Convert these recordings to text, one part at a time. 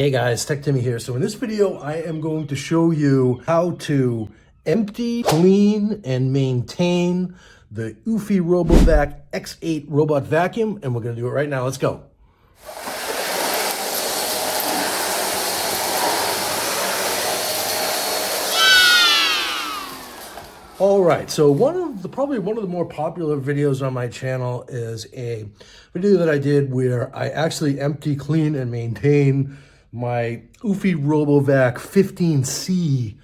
Hey guys, Tech Timmy here. So in this video, I am going to show you how to empty, clean, and maintain the eufy Robovac X8 robot vacuum, and we're going to do it right now. Let's go. All right, so probably one of the more popular videos on my channel is a video that I did where I actually empty, clean, and maintain my eufy Robovac 15C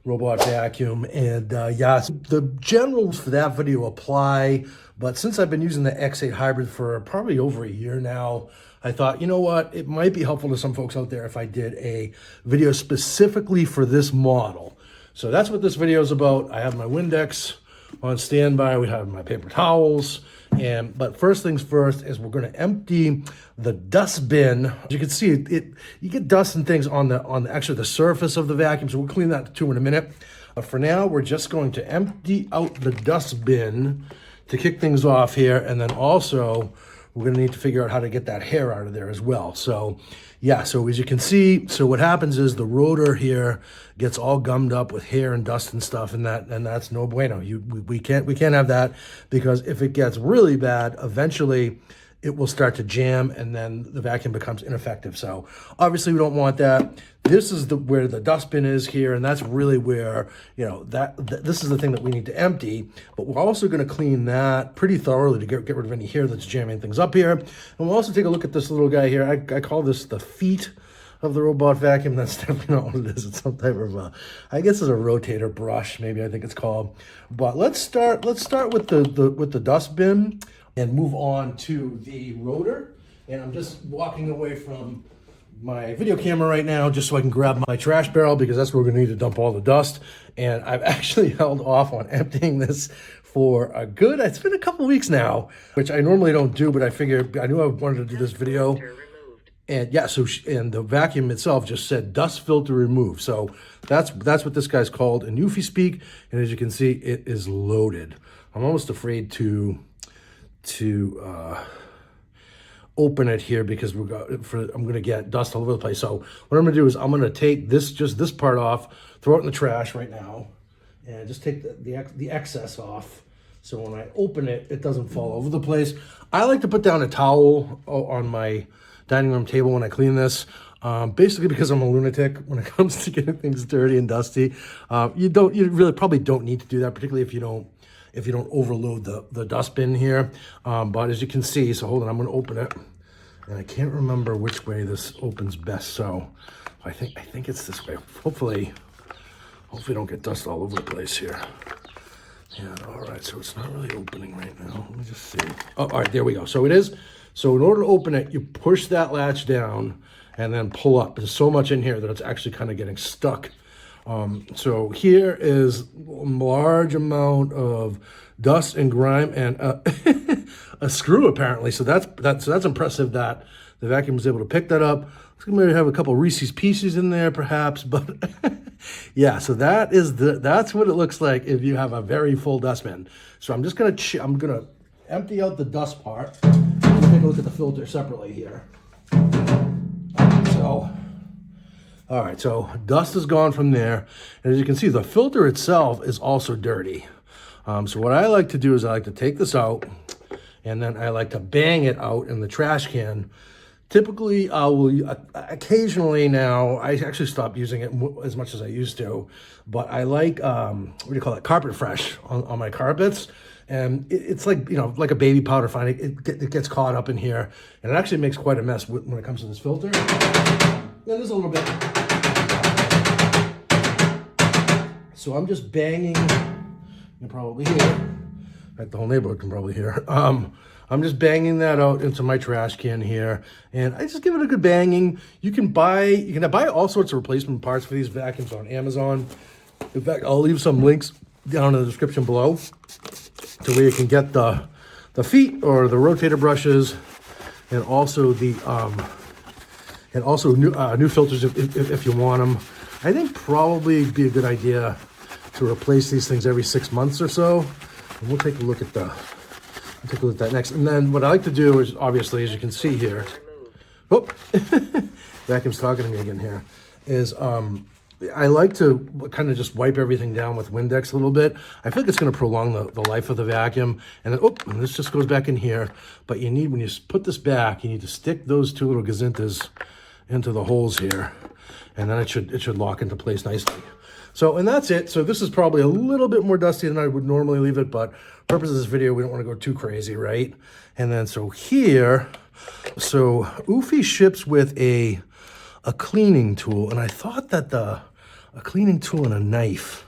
robot vacuum. And yeah, so the generals for that video apply, but since I've been using the X8 hybrid for probably over a year now, I thought, you know what, it might be helpful to some folks out there if I did a video specifically for this model. So that's what this video is about. I have my Windex on standby. We have my paper towels. But first things first is we're going to empty the dust bin. As you can see, you get dust and things on the surface of the vacuum. So we'll clean that too in a minute. But for now, we're just going to empty out the dust bin to kick things off here. And then also, we're going to need to figure out how to get that hair out of there as well. So yeah, so as you can see, so what happens is the rotor here gets all gummed up with hair and dust and stuff, and that's no bueno. We can't have that, because if it gets really bad, eventually it will start to jam and then the vacuum becomes ineffective. So obviously we don't want that. This is where the dustbin is here, and that's really where, you know, this is the thing that we need to empty. But we're also going to clean that pretty thoroughly to get rid of any hair that's jamming things up here. And we'll also take a look at this little guy here. I call this the feet of the robot vacuum. That's definitely not what it is. It's some type of I guess it's a rotator brush, maybe I think it's called. But let's start with the dustbin and move on to the rotor. And I'm just walking away from my video camera right now just so I can grab my trash barrel, because that's where we're gonna need to dump all the dust. And I've actually held off on emptying this for it's been a couple weeks now, which I normally don't do, but I knew I wanted to do this video. And yeah, and the vacuum itself just said dust filter removed. So that's what this guy's called in eufy speak. And as you can see, it is loaded. I'm almost afraid to open it here, because I'm going to get dust all over the place. So what I'm going to do is I'm going to take just this part off, throw it in the trash right now, and just take the excess off. So when I open it, it doesn't fall over the place. I like to put down a towel on my dining room table when I clean this, basically because I'm a lunatic when it comes to getting things dirty and dusty. You really probably don't need to do that, particularly if you don't overload the dustbin here. But as you can see, so hold on, I'm going to open it, and I can't remember which way this opens best. So I think it's this way. Hopefully don't get dust all over the place here. Yeah, all right, so it's not really opening right now. Let me just see. Oh, all right, there we go. So it is. So in order to open it, you push that latch down and then pull up. There's so much in here that it's actually kind of getting stuck. So here is a large amount of dust and grime and a screw apparently. So that's impressive that the vacuum was able to pick that up. It's going to have a couple Reese's Pieces in there perhaps, but yeah. So that's what it looks like if you have a very full dustbin. So I'm gonna empty out the dust part. I'm gonna take a look at the filter separately here. All right, so dust is gone from there. And as you can see, the filter itself is also dirty. So what I like to do is I like to take this out, and then I like to bang it out in the trash can. Typically, occasionally now, I actually stopped using it as much as I used to, but I like, Carpet Fresh on my carpets. And it's like, like a baby powder fine. It gets caught up in here, and it actually makes quite a mess when it comes to this filter. Yeah, there's a little bit. So I'm just banging, you can probably hear, in fact, the whole neighborhood can probably hear. I'm just banging that out into my trash can here, and I just give it a good banging. You can buy all sorts of replacement parts for these vacuums on Amazon. In fact, I'll leave some links down in the description below to where you can get the feet or the rotator brushes, and also new filters if you want them. I think probably it'd be a good idea to replace these things every 6 months or so. And we'll take a look at that next. And then what I like to do is, obviously, as you can see here, vacuum's talking to me again here, is I like to kind of just wipe everything down with Windex a little bit. I feel like it's going to prolong the life of the vacuum. And then, and this just goes back in here. But you need, when you put this back, you need to stick those two little gazintas into the holes here. And then it should lock into place nicely. So, and that's it. So this is probably a little bit more dusty than I would normally leave it, but for purposes of this video, we don't want to go too crazy, right? And then so here, so eufy ships with a cleaning tool, and I thought that a cleaning tool and a knife,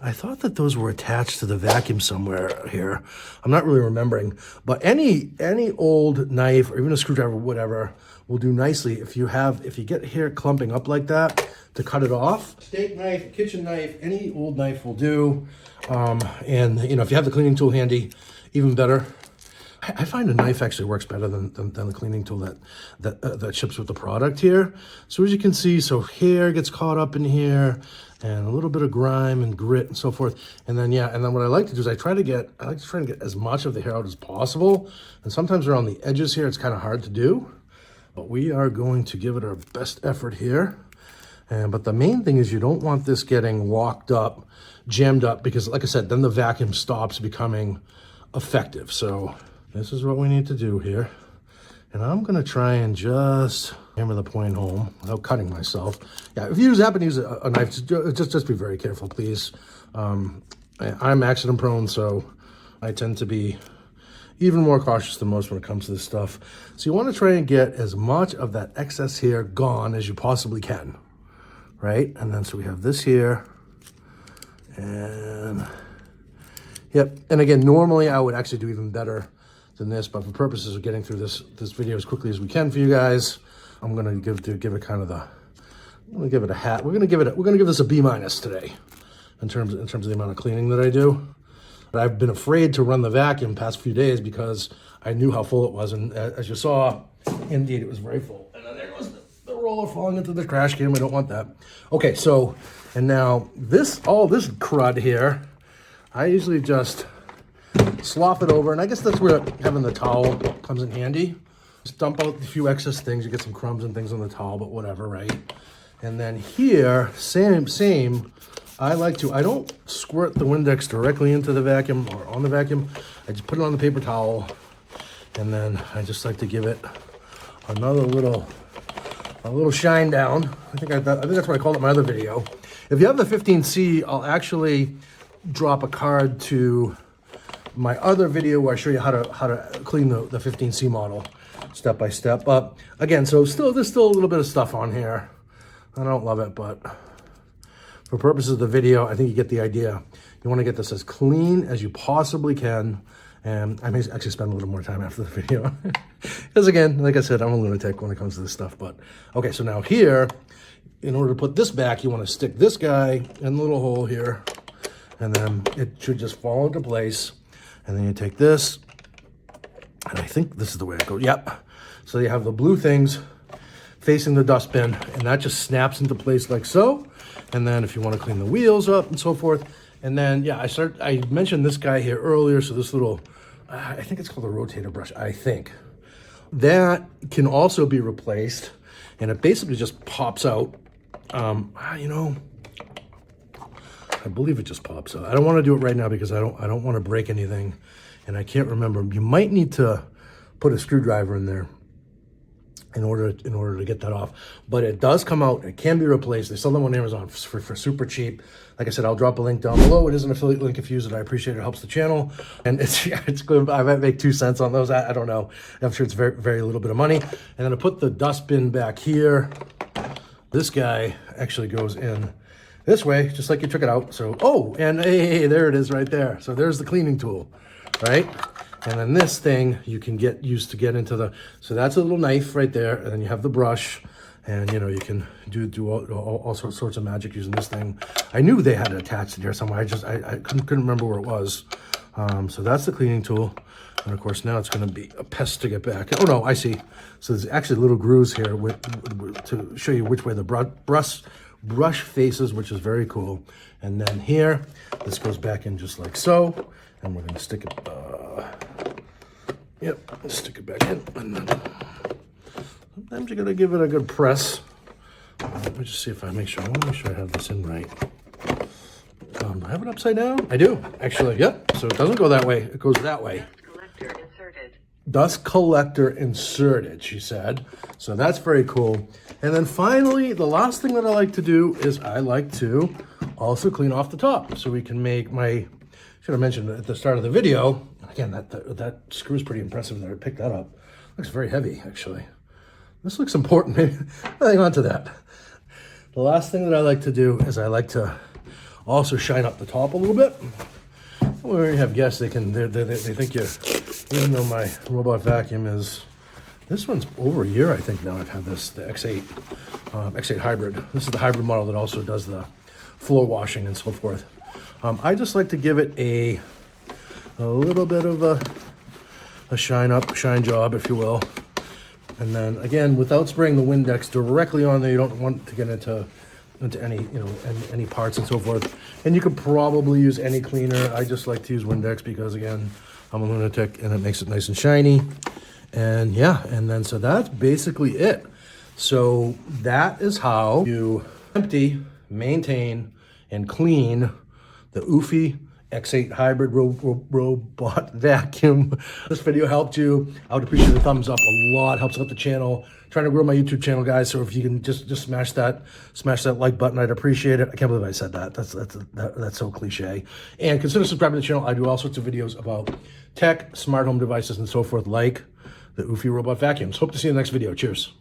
I thought that those were attached to the vacuum somewhere here. I'm not really remembering, but any old knife or even a screwdriver, whatever, will do nicely if you get hair clumping up like that to cut it off. Steak knife, kitchen knife, any old knife will do. And you know, if you have the cleaning tool handy, even better. I find a knife actually works better than the cleaning tool that ships with the product here. So as you can see, so hair gets caught up in here, and a little bit of grime and grit and so forth. And then what I like to do is I like to try to get as much of the hair out as possible. And sometimes around the edges here, it's kind of hard to do, but we are going to give it our best effort here. But the main thing is you don't want this getting locked up, jammed up, because like I said, then the vacuum stops becoming effective. So this is what we need to do here. And I'm gonna try and just hammer the point home without cutting myself. Yeah, if you happen to use a knife, just be very careful, please. I'm accident prone, so I tend to be even more cautious than most when it comes to this stuff. So you wanna try and get as much of that excess hair gone as you possibly can, right? And then so we have this here, and yep. And again, normally I would actually do even better than this, but for purposes of getting through this video as quickly as we can for you guys, I'm gonna give it kind of I'm gonna give it a hat. We're gonna give this a B- today in terms of the amount of cleaning that I do. But I've been afraid to run the vacuum past few days because I knew how full it was, and as you saw, indeed it was very full. And then there goes the roller falling into the trash can. We don't want that. Okay, so and now all this crud here, I usually just slop it over, and I guess that's where having the towel comes in handy. Just dump out a few excess things. You get some crumbs and things on the towel, but whatever, right? And then here, same. I don't squirt the Windex directly into the vacuum or on the vacuum. I just put it on the paper towel, and then I just like to give it a little shine down. I think that's what I called it in my other video. If you have the 15C, I'll actually drop a card to my other video where I show you how to clean the 15C model step by step. But again, so there's still a little bit of stuff on here. I don't love it, but for purposes of the video, I think you get the idea. You want to get this as clean as you possibly can. And I may actually spend a little more time after the video. Because again, like I said, I'm a lunatic when it comes to this stuff. But okay, so now here, in order to put this back, you want to stick this guy in the little hole here. And then it should just fall into place. And then you take this, and I think this is the way it goes. Yep. So you have the blue things facing the dustbin, and that just snaps into place like so. And then if you want to clean the wheels up and so forth, and then yeah, I mentioned this guy here earlier. So this little, I think it's called a rotator brush. I think that can also be replaced, and it basically just pops out. You know, I believe it just pops out. I don't want to do it right now because I don't want to break anything, and I can't remember. You might need to put a screwdriver in there in order to get that off. But it does come out. It can be replaced. They sell them on Amazon for super cheap. Like I said, I'll drop a link down below. It is an affiliate link if you use it. I appreciate it. It helps the channel, and it's good. I might make 2 cents on those. I don't know. I'm sure it's very, very little bit of money. And then to put the dustbin back here, this guy actually goes in this way, just like you took it out. So, and hey, there it is right there. So there's the cleaning tool, right? And then this thing you can use to get into so that's a little knife right there. And then you have the brush, and you know, you can do all sorts of magic using this thing. I knew they had it attached in here somewhere. I couldn't remember where it was. So that's the cleaning tool. And of course, now it's going to be a pest to get back. Oh no, I see. So there's actually little grooves here to show you which way the brush faces, which is very cool. And then here, this goes back in just like so. And we're going to stick it, stick it back in. And then sometimes you got to give it a good press. Let me just see if I make sure. I want to make sure I have this in right. Do I have it upside down? I do, actually. Yep. So it doesn't go that way. It goes that way. Dust collector inserted. Dust collector inserted, she said. So that's very cool. And then finally, the last thing that I like to do is I like to also clean off the top. So we can make my, should have mentioned at the start of the video, again, that screw is pretty impressive there. I picked that up. Looks very heavy, actually. This looks important. Maybe hang on to that. The last thing that I like to do is I like to also shine up the top a little bit. When you have guests, they think you, even though my robot vacuum is, this one's over a year, I think now I've had this, the X8, X8 hybrid. This is the hybrid model that also does the floor washing and so forth. I just like to give it a little bit of a shine job, if you will. And then again, without spraying the Windex directly on there, you don't want to get into any, any parts and so forth. And you could probably use any cleaner. I just like to use Windex because again, I'm a lunatic and it makes it nice and shiny. And yeah, and then so that's basically it. So that is how you empty, maintain, and clean the eufy X8 hybrid robot vacuum. This video helped you. I would appreciate a thumbs up a lot. Helps out the channel. Trying to grow my YouTube channel, guys. So if you can just smash that like button, I'd appreciate it. I can't believe I said that. That's so cliche. And consider subscribing to the channel. I do all sorts of videos about tech, smart home devices, and so forth, like the eufy robot vacuums. Hope to see you in the next video. Cheers.